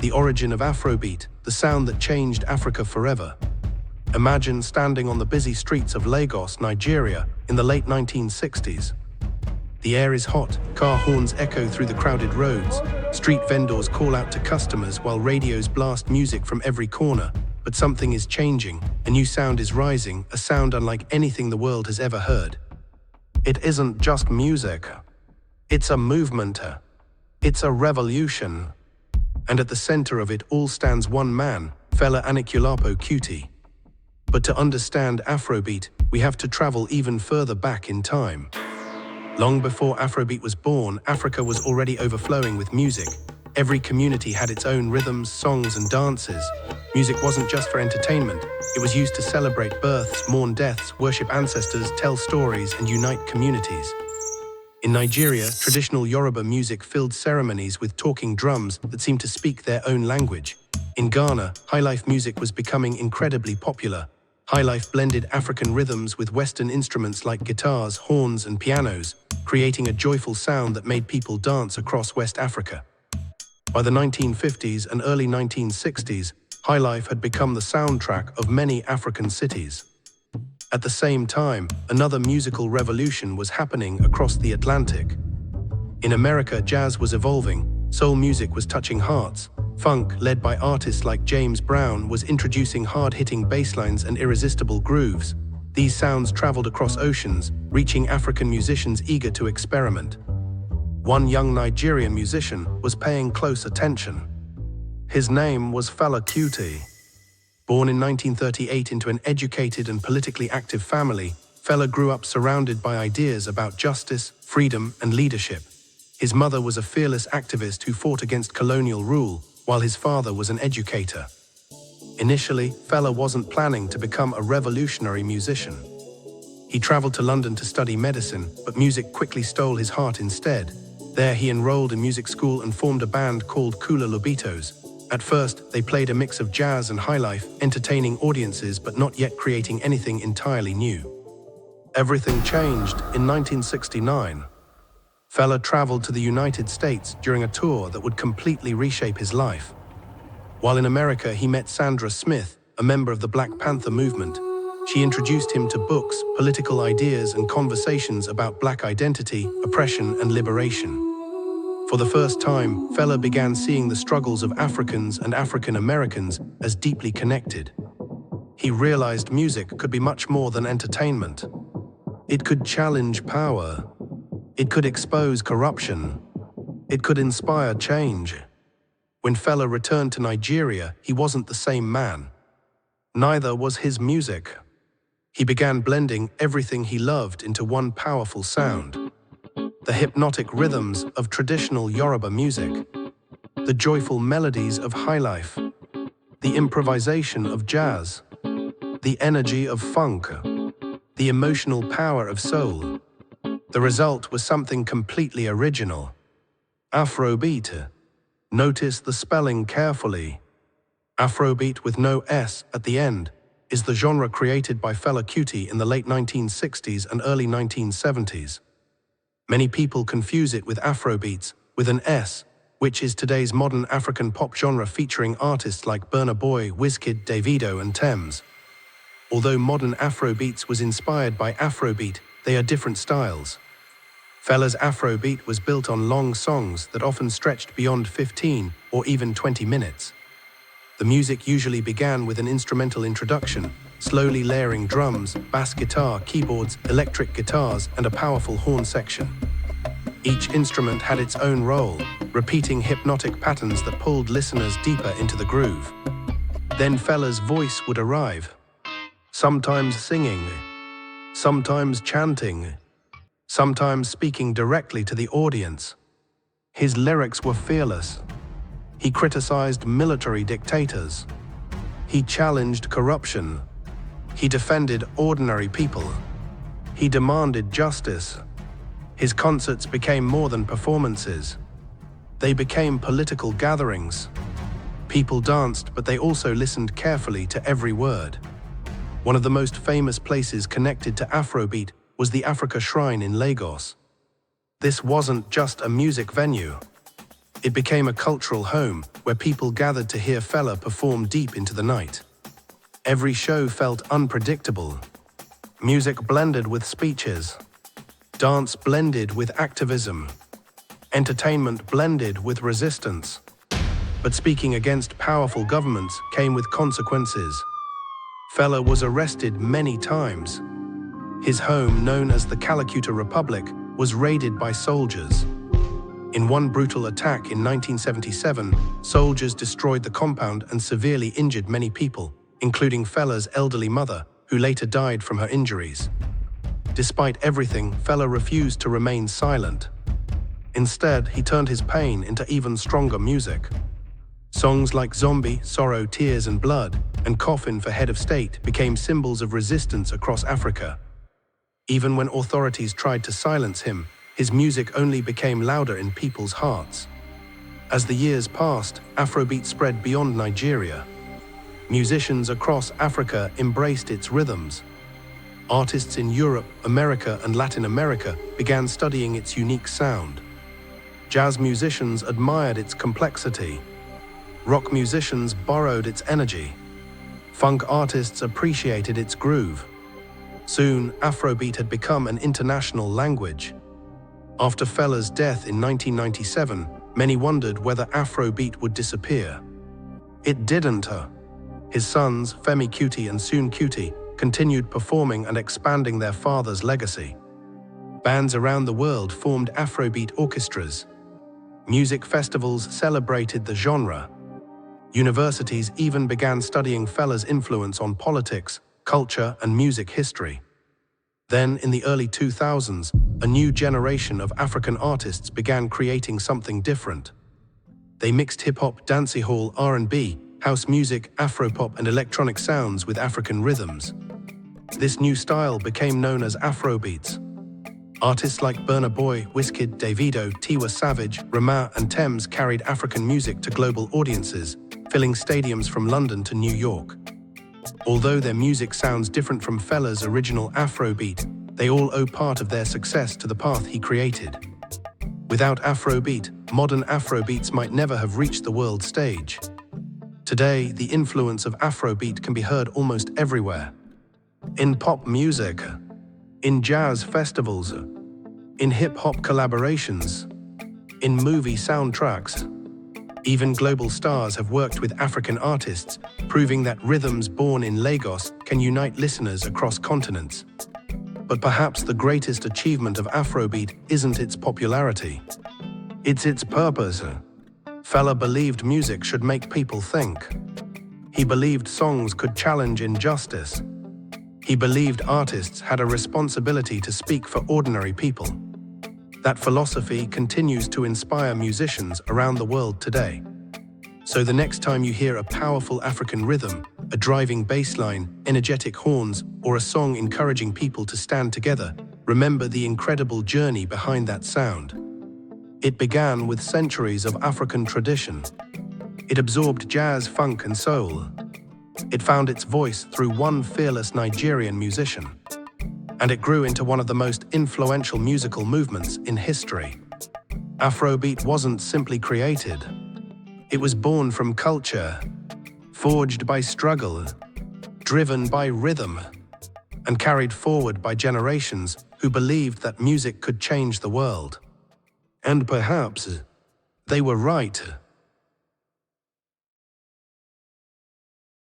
the origin of Afrobeat, the sound that changed Africa forever. Imagine standing on the busy streets of Lagos, Nigeria, in the late 1960s. The air is hot, car horns echo through the crowded roads, street vendors call out to customers while radios blast music from every corner. But something is changing, a new sound is rising, a sound unlike anything the world has ever heard. It isn't just music. It's a movement. It's a revolution. And at the center of it all stands one man, Fela Anikulapo Kuti. But to understand Afrobeat, we have to travel even further back in time. Long before Afrobeat was born, Africa was already overflowing with music. Every community had its own rhythms, songs, and dances. Music wasn't just for entertainment. It was used to celebrate births, mourn deaths, worship ancestors, tell stories, and unite communities. In Nigeria, traditional Yoruba music filled ceremonies with talking drums that seemed to speak their own language. In Ghana, Highlife music was becoming incredibly popular. Highlife blended African rhythms with Western instruments like guitars, horns, and pianos, creating a joyful sound that made people dance across West Africa. By the 1950s and early 1960s, Highlife had become the soundtrack of many African cities. At the same time, another musical revolution was happening across the Atlantic. In America, jazz was evolving, soul music was touching hearts, funk, led by artists like James Brown, was introducing hard-hitting bass lines and irresistible grooves. These sounds traveled across oceans, reaching African musicians eager to experiment. One young Nigerian musician was paying close attention. His name was Fela Kuti. Born in 1938 into an educated and politically active family, Fela grew up surrounded by ideas about justice, freedom, and leadership. His mother was a fearless activist who fought against colonial rule, while his father was an educator. Initially, Fela wasn't planning to become a revolutionary musician. He traveled to London to study medicine, but music quickly stole his heart instead. There he enrolled in music school and formed a band called Kula Lobitos. At first, they played a mix of jazz and highlife, entertaining audiences but not yet creating anything entirely new. Everything changed in 1969. Fela traveled to the United States during a tour that would completely reshape his life. While in America, he met Sandra Smith, a member of the Black Panther movement. She introduced him to books, political ideas, and conversations about Black identity, oppression, and liberation. For the first time, Fela began seeing the struggles of Africans and African Americans as deeply connected. He realized music could be much more than entertainment. It could challenge power. It could expose corruption. It could inspire change. When Fela returned to Nigeria, he wasn't the same man. Neither was his music. He began blending everything he loved into one powerful sound. The hypnotic rhythms of traditional Yoruba music, the joyful melodies of highlife, the improvisation of jazz, the energy of funk, the emotional power of soul. The result was something completely original. Afrobeat. Notice the spelling carefully. Afrobeat with no S at the end is the genre created by Fela Kuti in the late 1960s and early 1970s. Many people confuse it with Afrobeats, with an S, which is today's modern African pop genre featuring artists like Burna Boy, Wizkid, Davido, and Tems. Although modern Afrobeats was inspired by Afrobeat, they are different styles. Fela's Afrobeat was built on long songs that often stretched beyond 15 or even 20 minutes. The music usually began with an instrumental introduction, slowly layering drums, bass guitar, keyboards, electric guitars, and a powerful horn section. Each instrument had its own role, repeating hypnotic patterns that pulled listeners deeper into the groove. Then Fela's voice would arrive, sometimes singing, sometimes chanting, sometimes speaking directly to the audience. His lyrics were fearless. He criticized military dictators. He challenged corruption. He defended ordinary people. He demanded justice. His concerts became more than performances. They became political gatherings. People danced, but they also listened carefully to every word. One of the most famous places connected to Afrobeat was the Africa Shrine in Lagos. This wasn't just a music venue. It became a cultural home where people gathered to hear Fela perform deep into the night. Every show felt unpredictable. Music blended with speeches. Dance blended with activism. Entertainment blended with resistance. But speaking against powerful governments came with consequences. Fela was arrested many times. His home, known as the Calcutta Republic, was raided by soldiers. In one brutal attack in 1977, soldiers destroyed the compound and severely injured many people, including Fela's elderly mother, who later died from her injuries. Despite everything, Fela refused to remain silent. Instead, he turned his pain into even stronger music. Songs like Zombie, Sorrow, Tears and Blood, and Coffin for Head of State became symbols of resistance across Africa. Even when authorities tried to silence him, his music only became louder in people's hearts. As the years passed, Afrobeat spread beyond Nigeria. Musicians across Africa embraced its rhythms. Artists in Europe, America, and Latin America began studying its unique sound. Jazz musicians admired its complexity. Rock musicians borrowed its energy. Funk artists appreciated its groove. Soon, Afrobeat had become an international language. After Fela's death in 1997, many wondered whether Afrobeat would disappear. It didn't. His sons, Fela Kuti and Fela Kuti, continued performing and expanding their father's legacy. Bands around the world formed Afrobeat orchestras. Music festivals celebrated the genre. Universities even began studying Fela's influence on politics, culture, and music history. Then, in the early 2000s, a new generation of African artists began creating something different. They mixed hip-hop, dancehall, R&B, house music, Afropop, and electronic sounds with African rhythms. This new style became known as Afrobeats. Artists like Burna Boy, Wizkid, Davido, Tiwa Savage, Rema, and Tems carried African music to global audiences, filling stadiums from London to New York. Although their music sounds different from Fela's original Afrobeat, they all owe part of their success to the path he created. Without Afrobeat, modern Afrobeats might never have reached the world stage. Today, the influence of Afrobeat can be heard almost everywhere. In pop music, in jazz festivals, in hip-hop collaborations, in movie soundtracks. Even global stars have worked with African artists, proving that rhythms born in Lagos can unite listeners across continents. But perhaps the greatest achievement of Afrobeat isn't its popularity. It's its purpose. Fela believed music should make people think. He believed songs could challenge injustice. He believed artists had a responsibility to speak for ordinary people. That philosophy continues to inspire musicians around the world today. So the next time you hear a powerful African rhythm, a driving bass line, energetic horns, or a song encouraging people to stand together, remember the incredible journey behind that sound. It began with centuries of African tradition. It absorbed jazz, funk, and soul. It found its voice through one fearless Nigerian musician. And it grew into one of the most influential musical movements in history. Afrobeat wasn't simply created. It was born from culture, forged by struggle, driven by rhythm, and carried forward by generations who believed that music could change the world. And perhaps they were right.